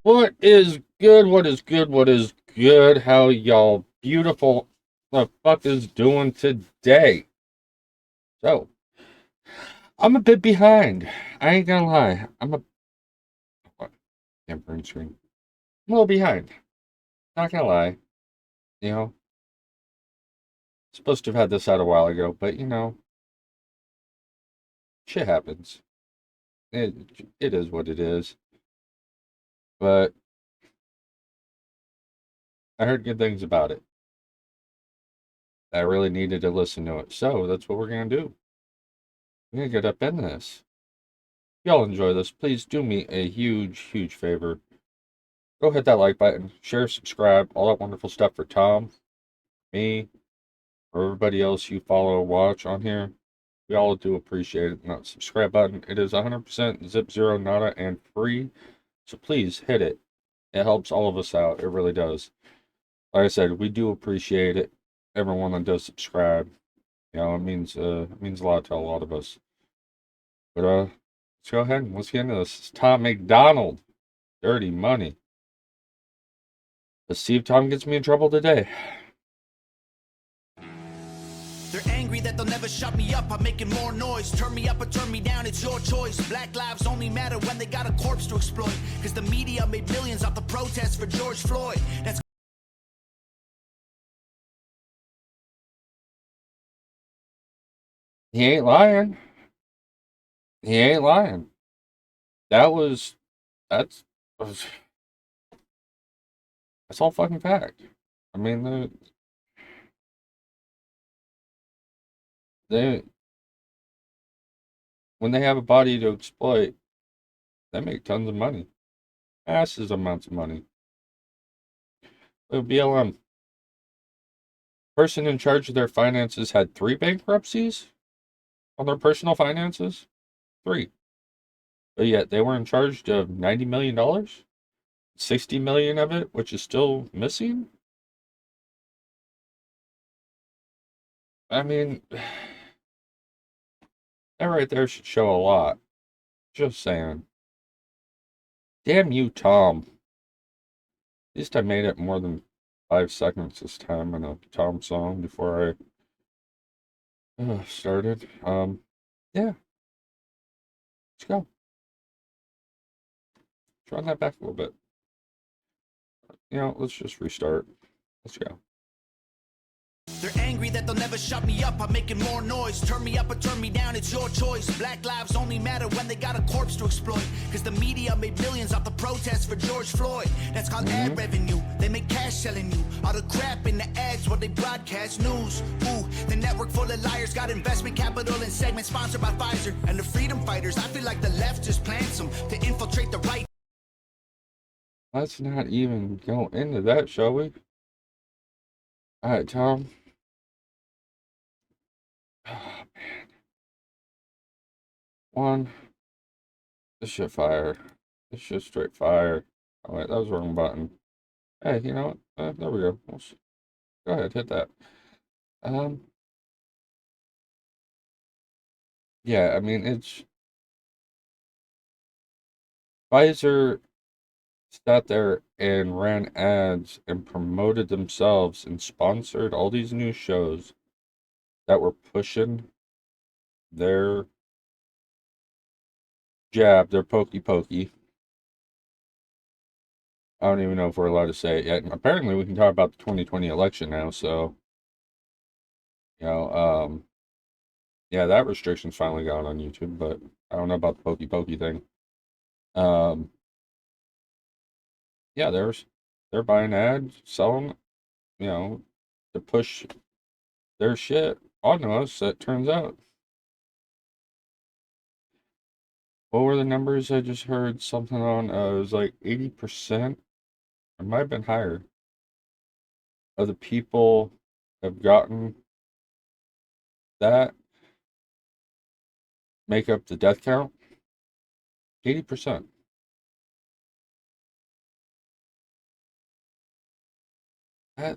What is good? What is good? What is good? How y'all beautiful the fuck is doing today? So, I'm a bit behind. I ain't gonna lie. What? Can't bring screen. I'm a little behind. Not gonna lie. You know, supposed to have had this out a while ago, but shit happens. It is what it is. But I heard good things about it. I really needed to listen to it. So that's what we're gonna do. We're gonna get up in this. If y'all enjoy this, please do me a huge, huge favor. Go hit that like button, share, subscribe, all that wonderful stuff for Tom, me, or everybody else you follow or watch on here. We all do appreciate it. And that subscribe button, it is 100% zip zero nada and free. So please hit it. It helps all of us out. It really does. Like I said, we do appreciate it. Everyone that does subscribe. It means a lot to a lot of us. But let's go ahead and let's get into this. It's Tom MacDonald. Dirty money. Let's see if Tom gets me in trouble today. They're angry that they'll never shut me up. I'm making more noise. Turn me up or turn me down, it's your choice. Black lives only matter when they got a corpse to exploit. Cause the media made millions off the protests for George Floyd. That's He ain't lying. He ain't lying. That was that's that's all fucking fact. I mean, they when they have a body to exploit, they make tons of money, masses amounts of money. BLM person in charge of their finances had 3 bankruptcies on their personal finances, 3, but yet they were in charge of $90 million, 60 million of it, which is still missing. I mean, that right there should show a lot. Just saying. Damn you, Tom. At least I made it more than 5 seconds this time in a Tom song before I started. Yeah, let's go. Let's run that back a little bit. Let's just restart. Let's go. They're angry that they'll never shut me up. I'm making more noise. Turn me up or turn me down, it's your choice. Black lives only matter when they got a corpse to exploit. Cause the media made millions off the protests for George Floyd. That's called ad revenue. They make cash selling you all the crap in the ads while they broadcast news. Ooh, the network full of liars got investment capital and segments sponsored by Pfizer. And the freedom fighters, I feel like the left just plants them to infiltrate the right. Let's not even go into that, shall we? Alright, Tom. Oh, man. One. This shit fire. This shit straight fire. Oh, wait, that was the wrong button. Hey, you know what? There we go. Go ahead, hit that. Um, yeah, I mean, it's Pfizer sat there and ran ads and promoted themselves and sponsored all these new shows that were pushing their jab, their pokey pokey. I don't even know if we're allowed to say it yet. And apparently, we can talk about the 2020 election now. So, you know, yeah, that restriction's finally gone on YouTube, but I don't know about the pokey pokey thing. Um, yeah, they're buying ads, selling, to push their shit onto us. It turns out. What were the numbers I just heard something on? It was like 80%. It might have been higher of the people have gotten that make up the death count. 80%. I,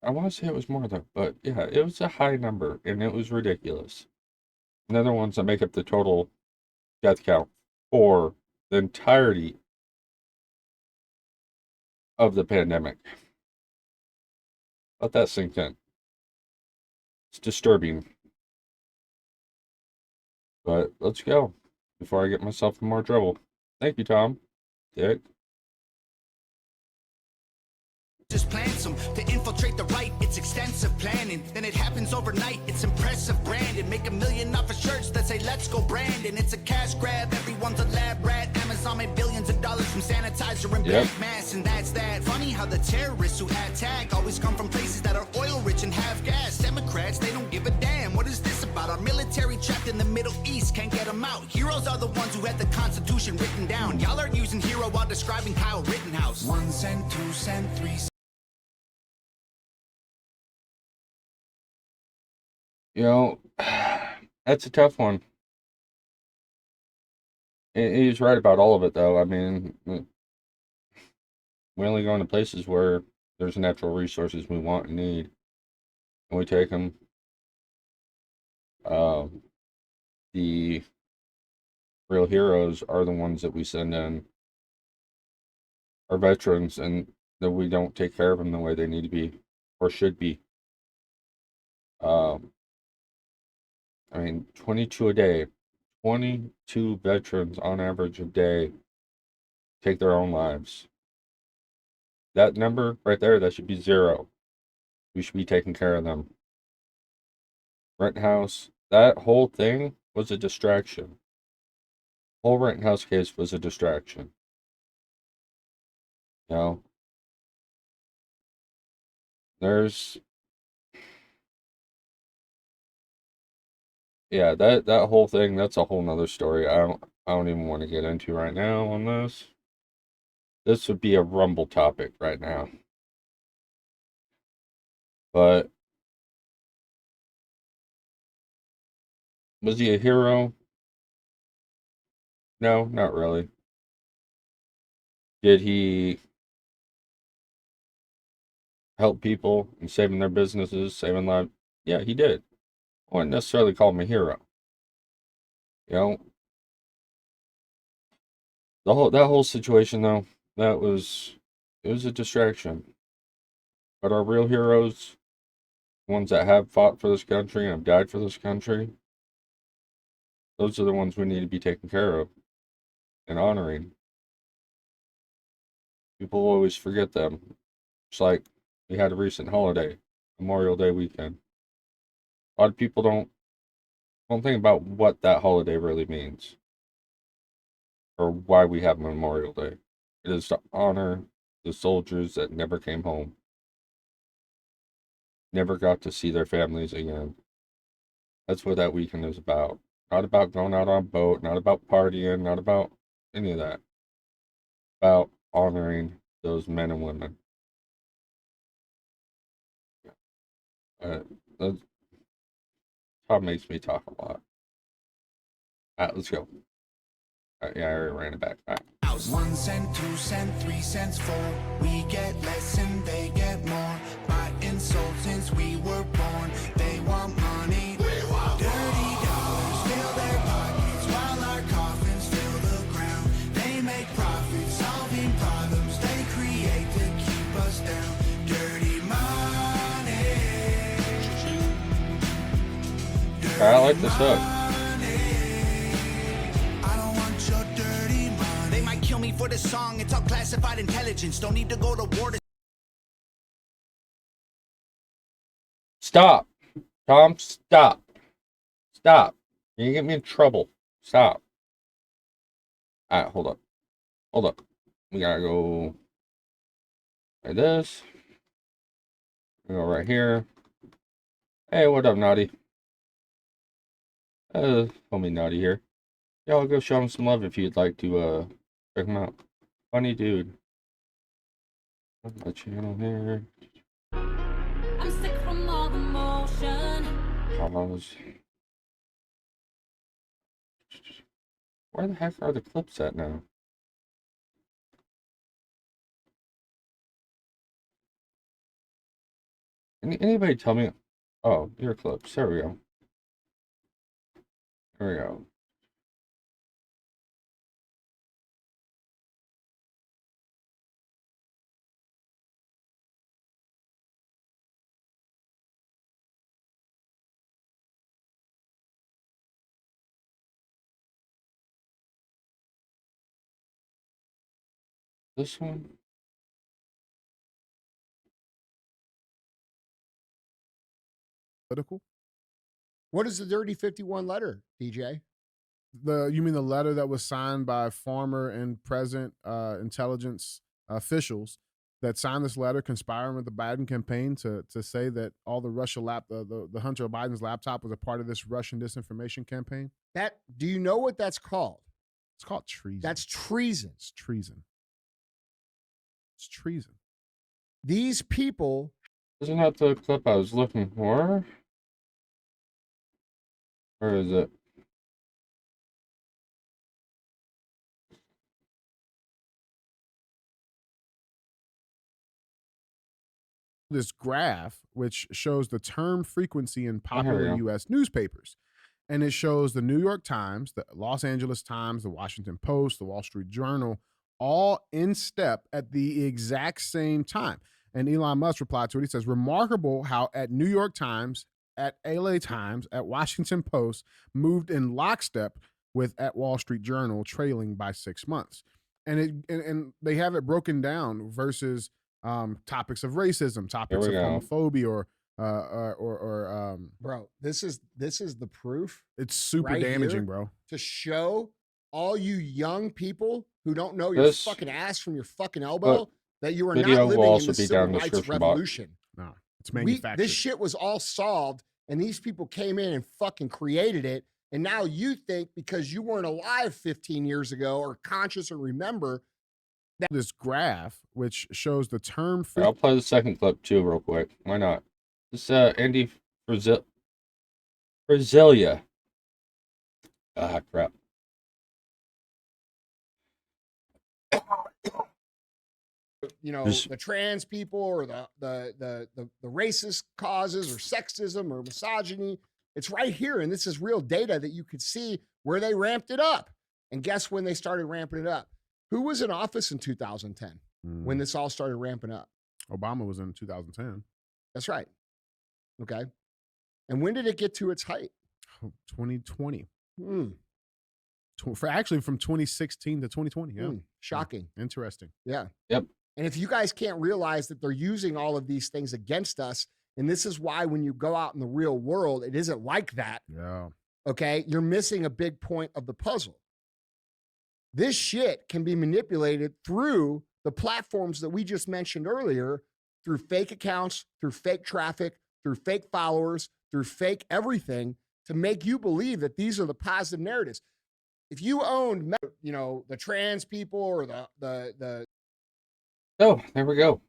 I want to say it was more though, but yeah, it was a high number and it was ridiculous. And they're the ones that make up the total death count for the entirety of the pandemic. Let that sink in. It's disturbing. But let's go before I get myself in more trouble. Thank you, Tom. Dick. Just plants them to infiltrate the right. It's extensive planning. Then it happens overnight. It's impressive branding. Make $1 million off of shirts that say "Let's go Brandon." It's a cash grab. Everyone's a lab rat. Amazon made billions of dollars from sanitizer and black masks, and that's that. Funny how the terrorists who attack always come from places that are oil rich and have gas. Democrats, they don't give a damn. What is this about? Our military trapped in the Middle East, can't get them out. Heroes are the ones who had the Constitution written down. Y'all are using hero while describing Kyle Rittenhouse. 1 cent, 2 cent, 3 cent. You know, that's a tough one. He's right about all of it, though. I mean, we only go into places where there's natural resources we want and need, and we take them. The real heroes are the ones that we send in, our veterans, and that we don't take care of them the way they need to be or should be. I mean, 22 a day, 22 veterans on average a day take their own lives. That number right there, that should be 0. We should be taking care of them. Rittenhouse, that whole thing was a distraction. Whole Rittenhouse case was a distraction. You know, there's, yeah, that whole thing, that's a whole nother story. I don't even want to get into right now on this. This would be a rumble topic right now. But was he a hero? No, not really. Did he help people and saving their businesses, saving lives? Yeah, he did. I wouldn't necessarily call him a hero. You know, that whole situation though, it was a distraction. But our real heroes, ones that have fought for this country and have died for this country, those are the ones we need to be taking care of and honoring. People always forget them. It's like we had a recent holiday, Memorial Day weekend. A lot of people don't think about what that holiday really means or why we have Memorial Day. It is to honor the soldiers that never came home, never got to see their families again. That's what that weekend is about. Not about going out on a boat, not about partying, not about any of that. About honoring those men and women. That's how it makes me talk a lot. Alright, let's go. Yeah, I already ran it back. All right. 1 cent, 2 cent, 3 cents, 4. We get less and they get more. By insult since we were born. They want money. We want dirty dollars fill their pockets while our coffins fill the ground. They make profit solving problems they create to keep us down. Dirty money. All right, I like this hook. For the song, it's all classified intelligence. Don't need to go to war to... Stop. Tom, stop. Stop. You're gonna get me in trouble. Stop. Alright, hold up. Hold up. We gotta go like this. We go right here. Hey, what up, Noddy? Homie Noddy here. Yeah, I'll go show him some love if you'd like to, check him out. Funny dude. My channel here. I'm sick from all the motion. Where the heck are the clips at now? Anybody tell me? Oh, your clips. There we go. There we go. This one? Political? What is the Dirty 51 letter, DJ? You mean the letter that was signed by former and present intelligence officials that signed this letter conspiring with the Biden campaign to say that all the the Hunter Biden's laptop was a part of this Russian disinformation campaign? Do you know what that's called? It's called treason. That's treason. It's treason. It's treason. These people. Isn't that the clip I was looking for? Where is it? This graph, which shows the term frequency in popular U.S. newspapers. And it shows the New York Times, the Los Angeles Times, the Washington Post, the Wall Street Journal, all in step at the exact same time. And Elon Musk replied to it. He says, remarkable how at New York Times, at LA Times, at Washington Post, moved in lockstep with at Wall Street Journal, trailing by 6 months. And they have it broken down versus topics of racism, topics of homophobia, bro, this is the proof. It's super damaging, bro. To show all you young people who don't know your fucking ass from your fucking elbow that you are not living in the civil rights revolution. No, it's manufactured. This shit was all solved, and these people came in and fucking created it. And now you think because you weren't alive 15 years ago or conscious or remember that this graph, which shows the term. I'll play the second clip too, real quick. Why not? This Andy Frisella. Ah, crap. You know, the trans people or the racist causes or sexism or misogyny. It's right here, and this is real data that you could see where they ramped it up. And guess when they started ramping it up? Who was in office in 2010 when this all started ramping up? Obama was in 2010. That's right. Okay. And when did it get to its height? 2020. Actually, from 2016 to 2020. Yeah. Shocking. Interesting. Yeah. Yep. And if you guys can't realize that they're using all of these things against us, and this is why when you go out in the real world, it isn't like that. Yeah. Okay. You're missing a big point of the puzzle. This shit can be manipulated through the platforms that we just mentioned earlier, through fake accounts, through fake traffic, through fake followers, through fake everything to make you believe that these are the positive narratives. If you owned, you know, the trans people or the Oh, there we go.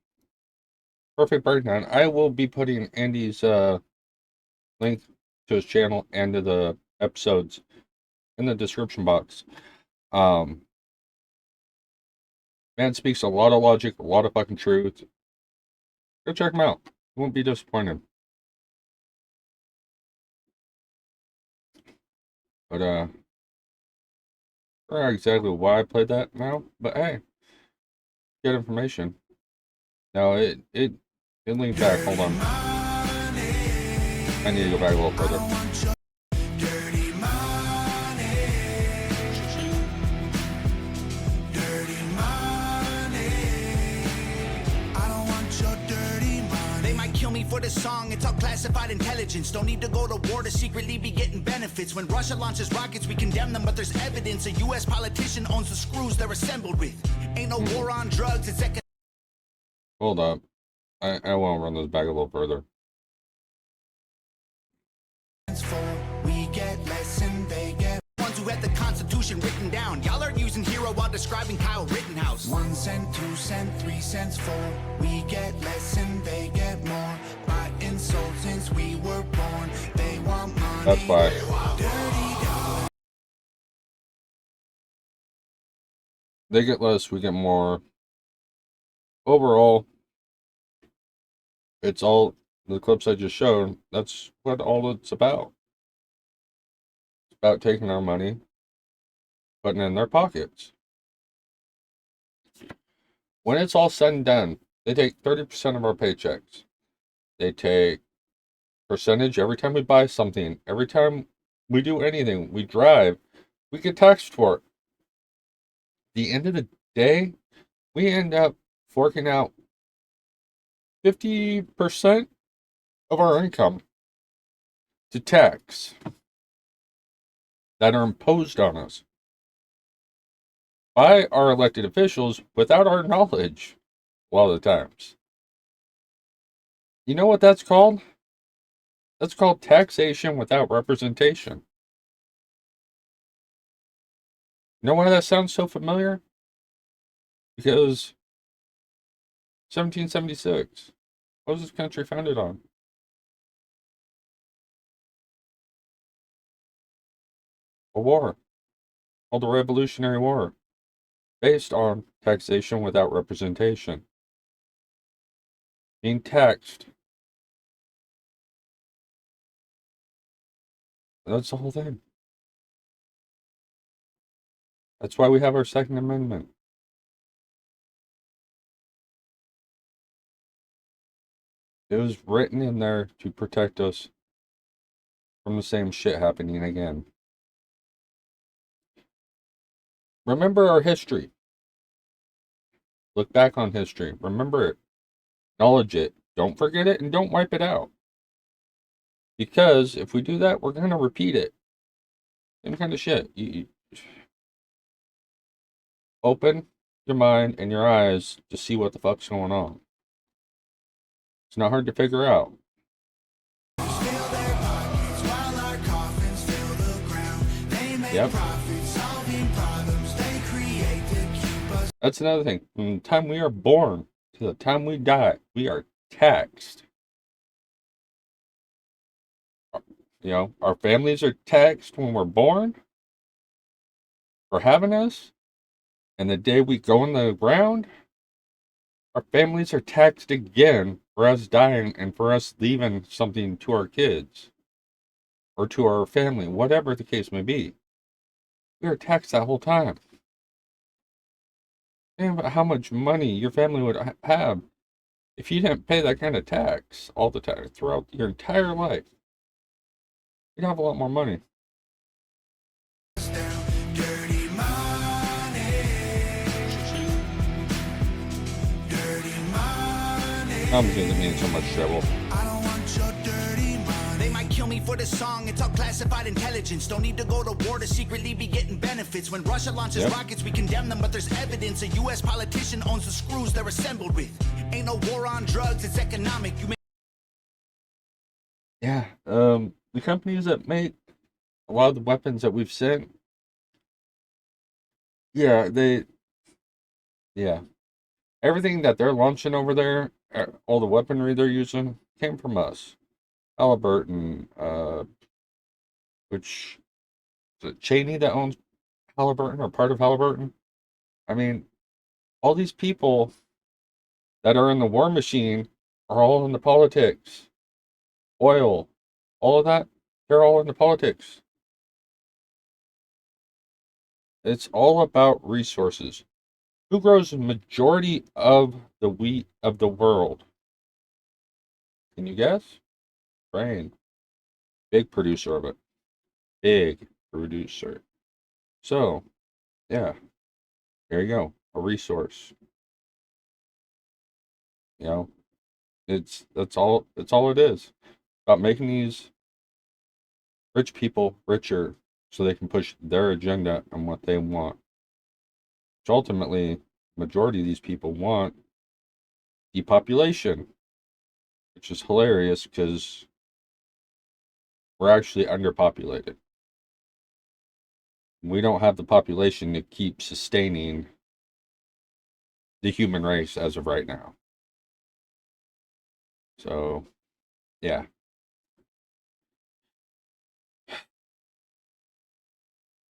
Perfect breakdown. I will be putting Andy's link to his channel and to the episodes in the description box. Man speaks a lot of logic, a lot of fucking truth. Go check him out. You won't be disappointed. But I don't know exactly why I played that now, but hey, get information. No, it linked back. Hold on. I need to go back a little further. For the song, it's all classified intelligence. Don't need to go to war to secretly be getting benefits. When Russia launches rockets, we condemn them, but there's evidence a U.S. politician owns the screws they're assembled with. Ain't no war on drugs, it's Hold up. I want to run this back a little further. We get less and they get ones who had the Constitution written down. Y'all are using hero while describing Kyle Rittenhouse. 1 cent, 2 cent, 3 cents, 4. We get less and they get more. By insult since we were born. They want money. That's why. They get less, we get more. Overall, it's all the clips I just showed. That's what all it's about. It's about taking our money, putting it in their pockets. When it's all said and done, they take 30% of our paychecks. They take percentage every time we buy something. Every time we do anything, we drive, we get taxed for it. At the end of the day, we end up forking out 50% of our income to tax that are imposed on us by our elected officials without our knowledge a lot of the times. You know what that's called? That's called taxation without representation. You know why that sounds so familiar? Because 1776, what was this country founded on? A war called the Revolutionary War, based on taxation without representation. Being taxed. That's the whole thing. That's why we have our Second Amendment. It was written in there to protect us from the same shit happening again. Remember our history. Look back on history. Remember it. Acknowledge it. Don't forget it, and don't wipe it out. Because if we do that, we're going to repeat it. Same kind of shit. You open your mind and your eyes to see what the fuck's going on. It's not hard to figure out. Yep. That's another thing. From the time we are born to the time we die, we are taxed. You know, our families are taxed when we're born for having us. And the day we go in the ground, our families are taxed again for us dying and for us leaving something to our kids or to our family, whatever the case may be. We are taxed that whole time. Think about how much money your family would have if you didn't pay that kind of tax all the time throughout your entire life. You'd have a lot more money. I'm getting me in so much trouble. They might kill me for this song. It's all classified intelligence. Don't need to go to war to secretly be getting benefits. When Russia launches rockets, we condemn them, but there's evidence. A U.S. politician owns the screws they're assembled with. Ain't no war on drugs, it's economic. Yeah, the companies that make a lot of the weapons that we've sent, everything that they're launching over there, all the weaponry they're using, came from us. Halliburton, which is it Cheney that owns Halliburton or part of Halliburton? I mean, all these people that are in the war machine are all in the politics. Oil, all of that, they're all in the politics. It's all about resources. Who grows the majority of the wheat of the world? Can you guess? Ukraine. Big producer of it. Big producer. So, yeah. There you go. A resource. You know, that's all it is. About making these rich people richer so they can push their agenda and what they want. Which ultimately, the majority of these people want depopulation. Which is hilarious because we're actually underpopulated. We don't have the population to keep sustaining the human race as of right now. So, yeah.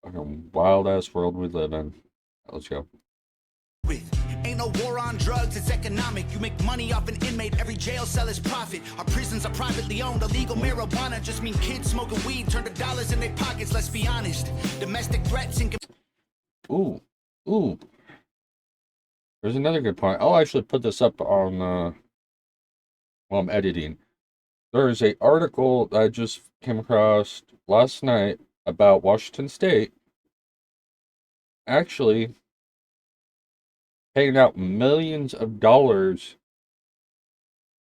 Fucking wild ass world we live in. Let's go. Ain't no war on drugs, it's economic. You make money off an inmate, every jail cell is profit. Our prisons are privately owned, illegal marijuana just mean kids smoking weed turn to dollars in their pockets, let's be honest. Domestic threats and... Ooh. There's another good point. I'll actually put this up on, while I'm editing. There is an article that I just came across last night about Washington State actually paying out millions of dollars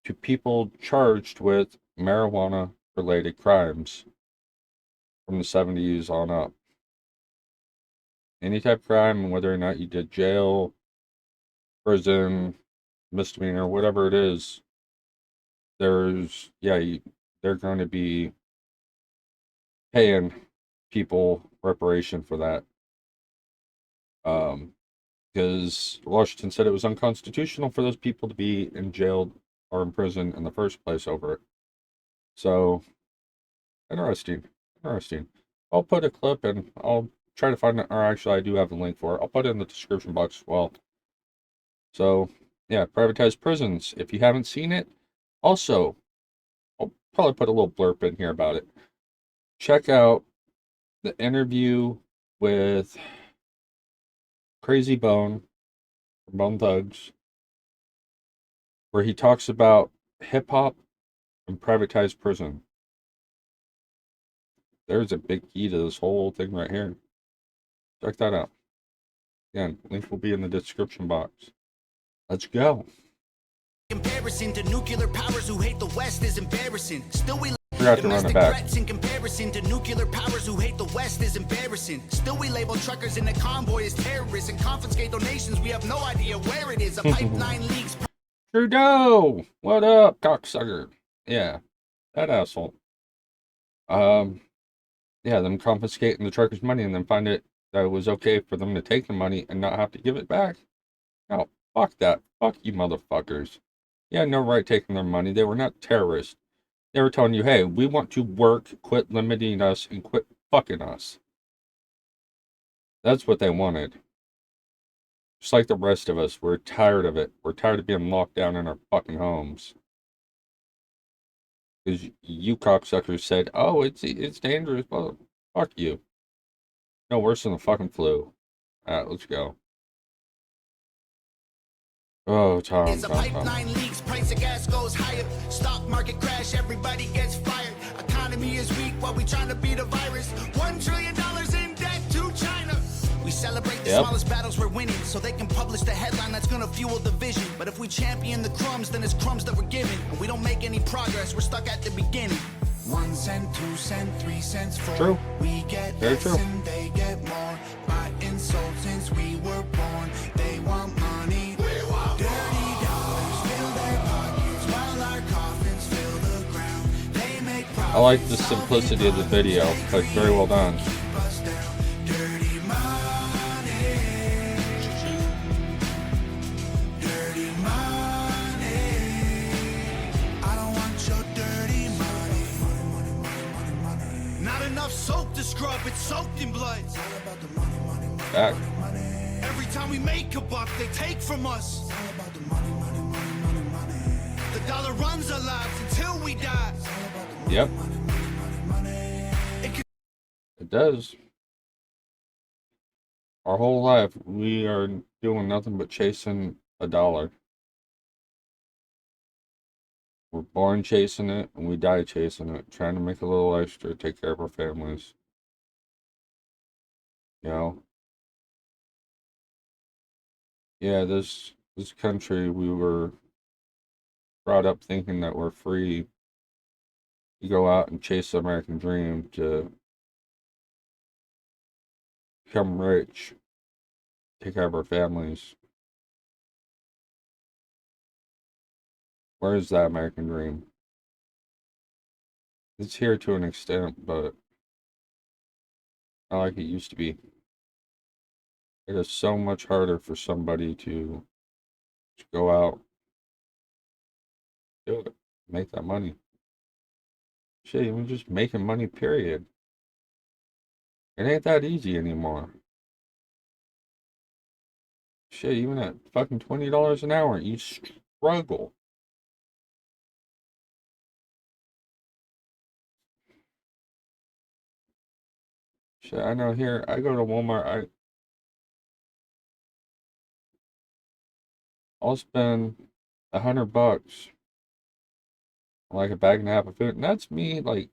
to people charged with marijuana-related crimes from the 70s on up. Any type of crime, whether or not you did jail, prison, misdemeanor, whatever it is, there's, they're going to be paying people reparation for that. Because Washington said it was unconstitutional for those people to be in jail or in prison in the first place over it. So, interesting. I'll put a clip and I'll try to find it, or actually I do have a link for it. I'll put it in the description box as well. So, yeah, privatized prisons. If you haven't seen it, also, I'll probably put a little blurb in here about it. Check out the interview with Crazy Bone, Bone Thugs, where he talks about hip-hop and privatized prison. There's a big key to this whole thing right here. Check that out. Again, link will be in the description box. Let's go. Comparison to nuclear powers who hate the West is embarrassing. Still we Forgot to run it back. threats in comparison to nuclear powers who hate the West is embarrassing. Still we label truckers in the convoy as terrorists and confiscate donations. We have no idea where it is. A pipeline leaks. Trudeau, what up, cocksucker? Yeah, that asshole. Yeah, them confiscating the truckers' money and then find it that it was okay for them to take the money and not have to give it back. No, fuck that. Fuck you, motherfuckers. You had no right taking their money. They were not terrorists. They were telling you, hey, we want to work, quit limiting us, and quit fucking us. That's what they wanted. Just like the rest of us, we're tired of it. We're tired of being locked down in our fucking homes. Because you cocksuckers said, oh, it's dangerous. Well, fuck you. No worse than the fucking flu. Alright, let's go. Oh, Tom. Pipeline leaks, price of gas goes higher. Stock market crash, everybody gets fired. Economy is weak while we trying to beat a virus. $1 trillion in debt to China. We celebrate the smallest battles we're winning, so they can publish the headline that's gonna fuel the vision. But if we champion the crumbs, then it's crumbs that we're given. And we don't make any progress, we're stuck at the beginning. 1 cent, 2 cent, 3 cents for true. We get Very less true. and they get more. By insult since we were born, they want money. Dirty dollars fill their pockets while our coffins fill the ground. They make profits. I like the simplicity of the video. Like, very well done. Keep us down. Dirty money. Dirty money. I don't want your dirty money. Not enough soap to scrub, it's soaked in blood. It's all about the money, money, money. Back. Every time we make a buck, they take from us. It's all about the money, money, money, money, money. The dollar runs our lives until we die. It's all about the money, Yep. money, money, money, money. It does. Our whole life, we are doing nothing but chasing a dollar. We're born chasing it, and we die chasing it, trying to make a little extra, take care of our families. You know? Yeah, this country, we were brought up thinking that we're free to go out and chase the American dream, to become rich, take care of our families. Where is that American dream? It's here to an extent, but not like it used to be. It is so much harder for somebody to go out, do it, make that money. Shit, even just making money, period. It ain't that easy anymore. Shit, even at fucking $20 an hour, you struggle. Shit, I know here, I go to Walmart, I'll spend $100 on like a bag and a half of food, and that's me like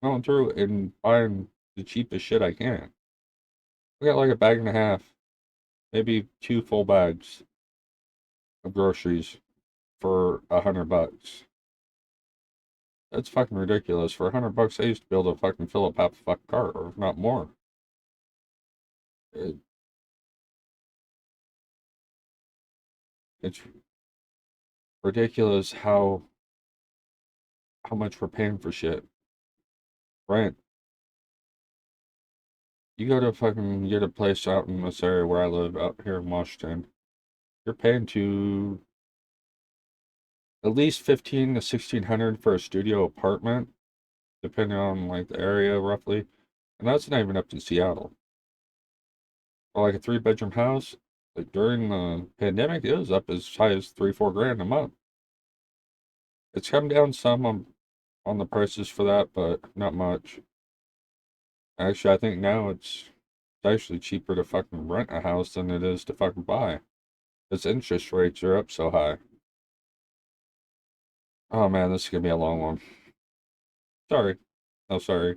going through and buying the cheapest shit I can. I got like a bag and a half. maybe 2 full bags of groceries for $100. That's fucking ridiculous. For $100, I used to be able to fucking fill up half a fucking cart, or if not more. It's ridiculous how much we're paying for shit. Rent. You go to fucking get a place out in this area where I live, out here in Washington, you're paying to at least 15 to 1600 for a studio apartment, depending on like the area roughly. And that's not even up in Seattle. Or like a 3-bedroom house, like during the pandemic, it was up as high as 3-4 grand a month. It's come down some on the prices for that, but not much. Actually, I think now it's actually cheaper to fucking rent a house than it is to fucking buy. Because interest rates are up so high. Oh man, this is gonna be a long one. Sorry. No, sorry.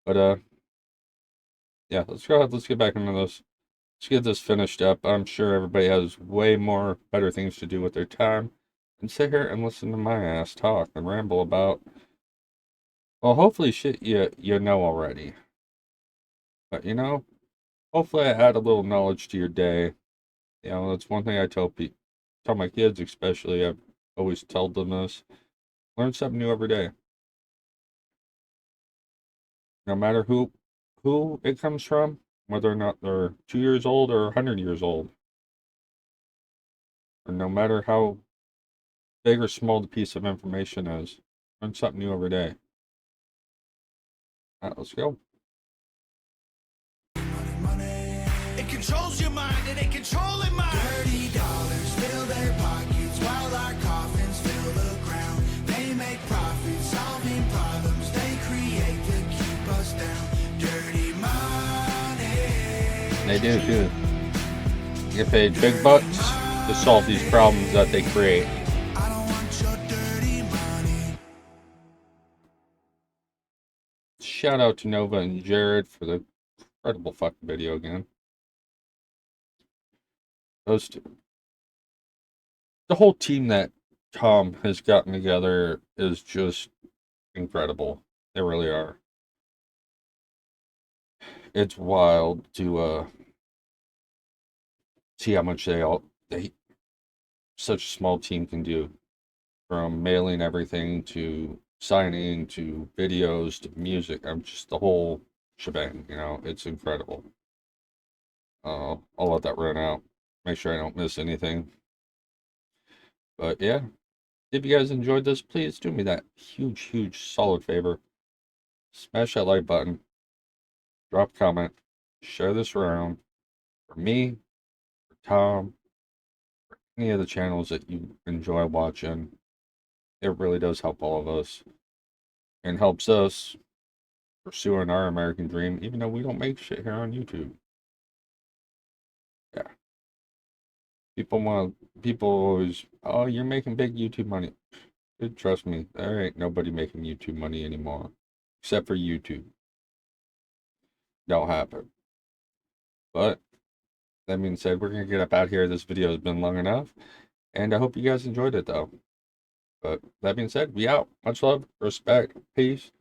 But yeah, let's go ahead, let's get back into this. Let's get this finished up. I'm sure everybody has way more better things to do with their time than sit here and listen to my ass talk and ramble about, well, hopefully shit you know already. But you know, hopefully I add a little knowledge to your day. You know, that's one thing I tell my kids especially. I've always told them this. Learn something new every day. No matter who it comes from, whether or not they're 2 years old or 100 years old. Or no matter how big or small the piece of information is. Learn something new every day. All right, let's go. It controls your mind and it controlling mine. $30 fill their pockets while our coffins fill the ground. They make profits solving problems they create to keep us down. Dirty money. They do too. You get paid big bucks to solve these problems that they create. I don't want your dirty money. Shout out to Nova and Jared for the incredible fucking video again. Those two. The whole team that Tom has gotten together is just incredible. They really are. It's wild to see how much such a small team can do, from mailing everything to signing to videos to music. I'm just the whole shebang, you know. It's incredible. I'll let that run out. Make sure I don't miss anything. But yeah, if you guys enjoyed this, please do me that huge solid favor. Smash that like button. Drop a comment. Share this around. For me, for Tom, for any of the channels that you enjoy watching. It really does help all of us. And helps us pursuing our American dream, even though we don't make shit here on YouTube. Yeah. People always, oh, you're making big YouTube money. Dude, trust me, there ain't nobody making YouTube money anymore. Except for YouTube. Don't happen. But, that being said, we're going to get up out here. This video has been long enough. And I hope you guys enjoyed it, though. But, that being said, we out. Much love, respect, peace.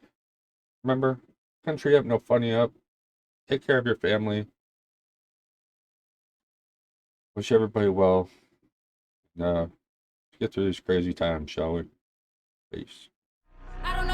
Remember, country up, no funny up. Take care of your family. Wish everybody well. Get through these crazy times, shall we? Peace. I don't